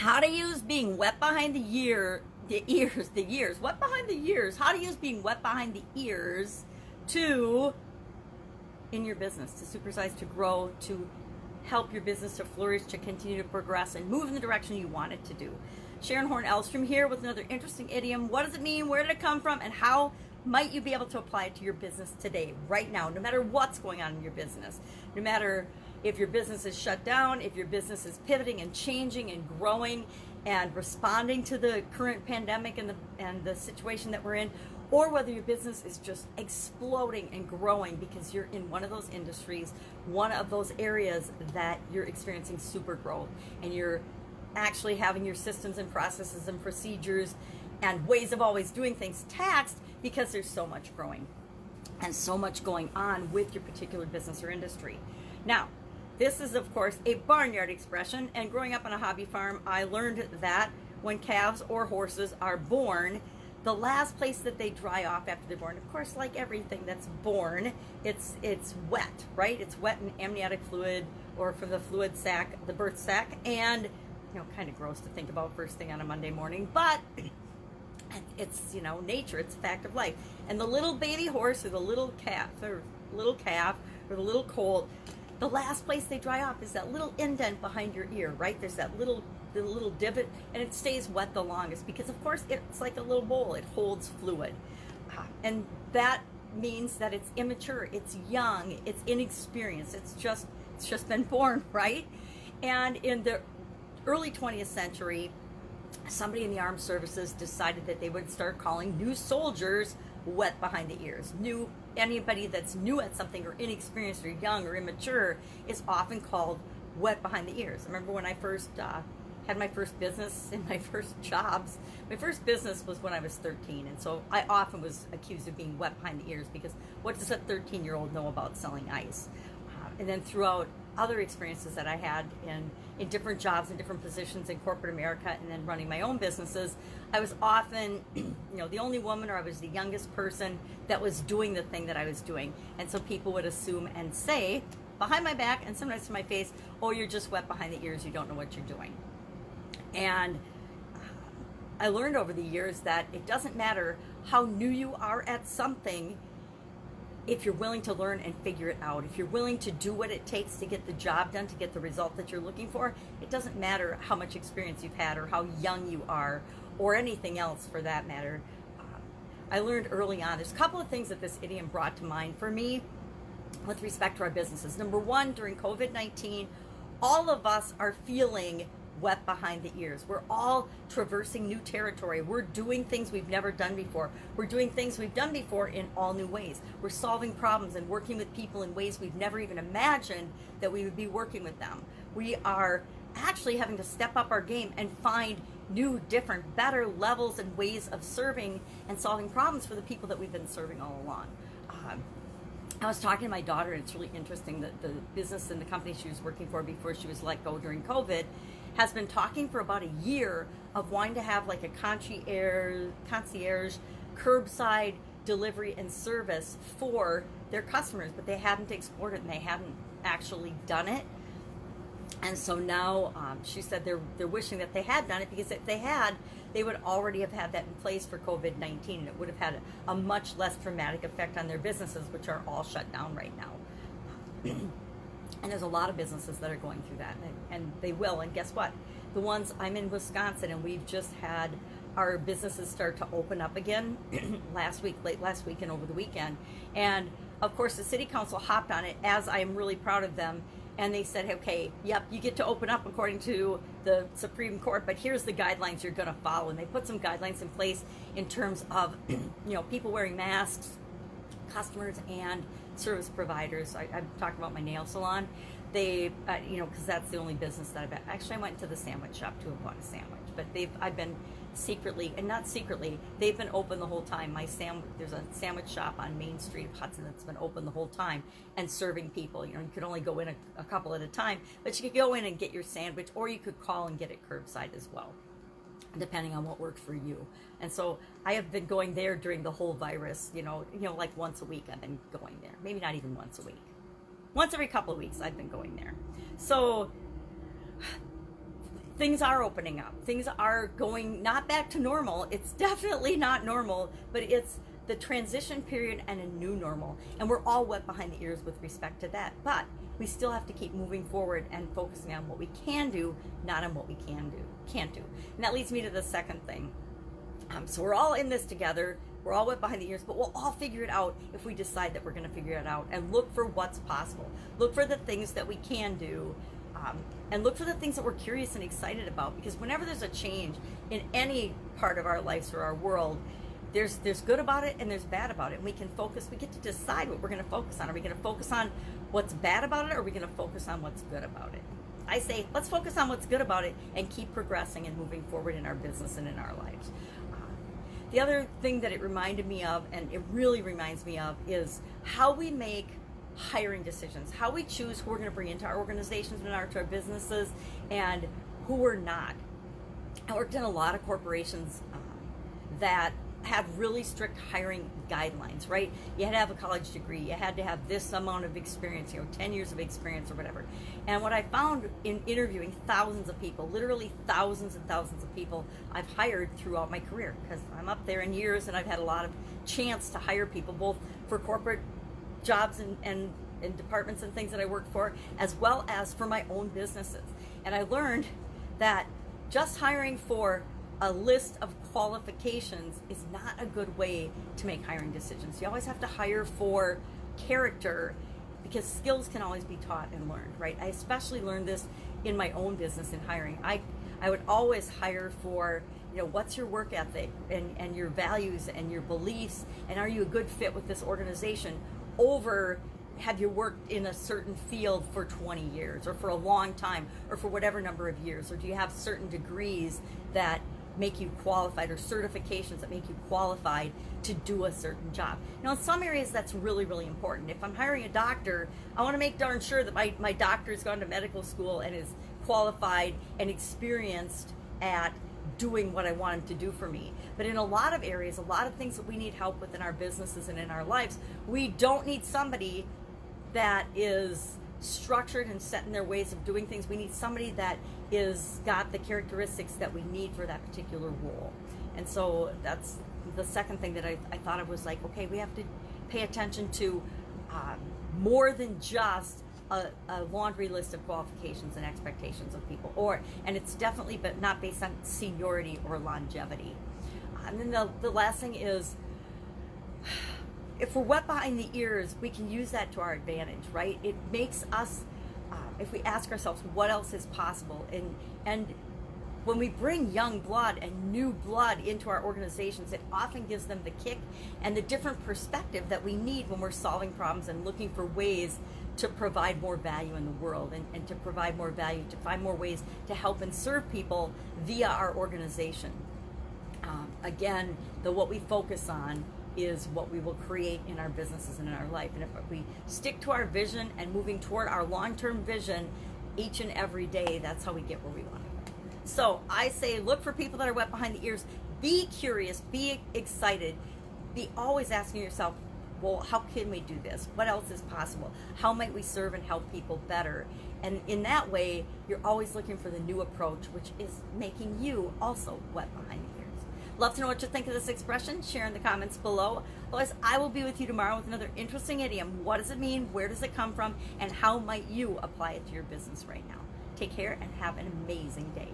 how to use being wet behind the ears, wet behind the ears, how to use being wet behind the ears to, in your business, to supersize, to grow, to help your business to flourish, to continue to progress and move in the direction you want it to do. Sharon Horne-Ellstrom here with another interesting idiom. What does it mean? Where did it come from? And how might you be able to apply it to your business today, right now, no matter what's going on in your business, no matter if your business is shut down, if your business is pivoting and changing and growing and responding to the current pandemic and the situation that we're in, or whether your business is just exploding and growing because you're in one of those industries, one of those areas that you're experiencing super growth, and you're actually having your systems and processes and procedures and ways of always doing things taxed because there's so much growing and so much going on with your particular business or industry. Now, this is, of course, a barnyard expression, and growing up on a hobby farm, I learned that when calves or horses are born, the last place that they dry off after they're born, of course, like everything that's born, it's wet, right? It's wet in amniotic fluid, or from the fluid sac, the birth sac, and, kind of gross to think about first thing on a Monday morning, but it's, nature, it's a fact of life. And the little baby horse, or the little calf, or the little colt, the last place they dry off is that little indent behind your ear, right? There's that little divot, and it stays wet the longest because, of course, it's like a little bowl. It holds fluid. And that means that it's immature, it's young, it's inexperienced, it's just been born, right? And in the early 20th century, somebody in the armed services decided that they would start calling new soldiers wet behind the ears. Anybody that's new at something, or inexperienced, or young, or immature, is often called wet behind the ears. I remember when I first had my first business and my first jobs. My first business was when I was 13, and so I often was accused of being wet behind the ears because what does a 13-year-old know about selling ice? And then throughout other experiences that I had in different jobs and different positions in corporate America, and then running my own businesses, I was often, the only woman, or I was the youngest person that was doing the thing that I was doing. And so people would assume and say behind my back, and sometimes to my face, "Oh, you're just wet behind the ears, you don't know what you're doing." And I learned over the years that it doesn't matter how new you are at something. If you're willing to learn and figure it out, if you're willing to do what it takes to get the job done, to get the result that you're looking for, it doesn't matter how much experience you've had, or how young you are, or anything else for that matter. I learned early on, there's a couple of things that this idiom brought to mind for me with respect to our businesses. Number one, during COVID-19, all of us are feeling wet behind the ears. We're all traversing new territory. We're doing things we've never done before. We're doing things we've done before in all new ways. We're solving problems and working with people in ways we've never even imagined that we would be working with them. We are actually having to step up our game and find new, different, better levels and ways of serving and solving problems for the people that we've been serving all along. I was talking to my daughter, and it's really interesting that the business and the company she was working for before she was let go during COVID has been talking for about a year of wanting to have like a concierge curbside delivery and service for their customers, but they hadn't explored it and they hadn't actually done it. And so now she said they're wishing that they had done it, because if they had, they would already have had that in place for COVID-19, and it would have had a much less dramatic effect on their businesses, which are all shut down right now. And there's a lot of businesses that are going through that, and they will. And guess what? The ones, I'm in Wisconsin, and we've just had our businesses start to open up again late last week and over the weekend. And of course, the city council hopped on it, as I am really proud of them. And they said, okay, yep, you get to open up according to the Supreme Court, but here's the guidelines you're going to follow. And they put some guidelines in place in terms of, people wearing masks, customers and service providers. I'm talking about my nail salon. They, because that's the only business that I went to the sandwich shop to have bought a sandwich, but I've been secretly, and not secretly, they've been open the whole time. There's a sandwich shop on Main Street of Hudson that's been open the whole time and serving people. You could only go in a couple at a time, but you could go in and get your sandwich, or you could call and get it curbside as well, depending on what works for you. And so I have been going there during the whole virus, like once a week I've been going there. Maybe not even once a week. Once every couple of weeks I've been going there. So things are opening up. Things are going not back to normal. It's definitely not normal, but it's the transition period and a new normal. And we're all wet behind the ears with respect to that. But we still have to keep moving forward and focusing on what we can do, not on what we can't do. And that leads me to the second thing. So we're all in this together. We're all wet behind the ears, but we'll all figure it out if we decide that we're going to figure it out and look for what's possible. Look for the things that we can do, and look for the things that we're curious and excited about. Because whenever there's a change in any part of our lives or our world, there's good about it and there's bad about it. And we can focus, we get to decide what we're going to focus on. Are we going to focus on what's bad about it, or are we going to focus on what's good about it? I say, let's focus on what's good about it and keep progressing and moving forward in our business and in our lives. The other thing that it reminded me of, and it really reminds me of, is how we make hiring decisions, how we choose who we're going to bring into our organizations and to our businesses, and who we're not. I worked in a lot of corporations that have really strict hiring guidelines, right? You had to have a college degree, you had to have this amount of experience, 10 years of experience or whatever. And what I found in interviewing thousands of people, literally thousands and thousands of people I've hired throughout my career, because I'm up there in years and I've had a lot of chance to hire people, both for corporate jobs and departments and things that I worked for, as well as for my own businesses. And I learned that just hiring for a list of qualifications is not a good way to make hiring decisions. You always have to hire for character, because skills can always be taught and learned, right? I especially learned this in my own business in hiring. I would always hire for, what's your work ethic and your values and your beliefs, and are you a good fit with this organization, over have you worked in a certain field for 20 years or for a long time or for whatever number of years, or do you have certain degrees that make you qualified, or certifications that make you qualified to do a certain job. In some areas that's really, really important. If I'm hiring a doctor, I want to make darn sure that my doctor has gone to medical school and is qualified and experienced at doing what I want him to do for me. But in a lot of areas, a lot of things that we need help with in our businesses and in our lives, we don't need somebody that is structured and set in their ways of doing things. We need somebody that is got the characteristics that we need for that particular role. And so that's the second thing that I thought of, was like, okay, we have to pay attention to more than just a laundry list of qualifications and expectations of people, and it's definitely but not based on seniority or longevity. And then the last thing is, if we're wet behind the ears, we can use that to our advantage, right? It makes us, if we ask ourselves what else is possible, and when we bring young blood and new blood into our organizations, it often gives them the kick and the different perspective that we need when we're solving problems and looking for ways to provide more value in the world, and to provide more value, to find more ways to help and serve people via our organization. Again, what we focus on is what we will create in our businesses and in our life. And if we stick to our vision and moving toward our long-term vision each and every day, that's how we get where we want to go. So I say, look for people that are wet behind the ears. Be curious, be excited, be always asking yourself, well, how can we do this? What else is possible? How might we serve and help people better? And in that way, you're always looking for the new approach, which is making you also wet behind the ears. Love to know what you think of this expression. Share in the comments below. Otherwise, I will be with you tomorrow with another interesting idiom. What does it mean? Where does it come from? And how might you apply it to your business right now? Take care and have an amazing day.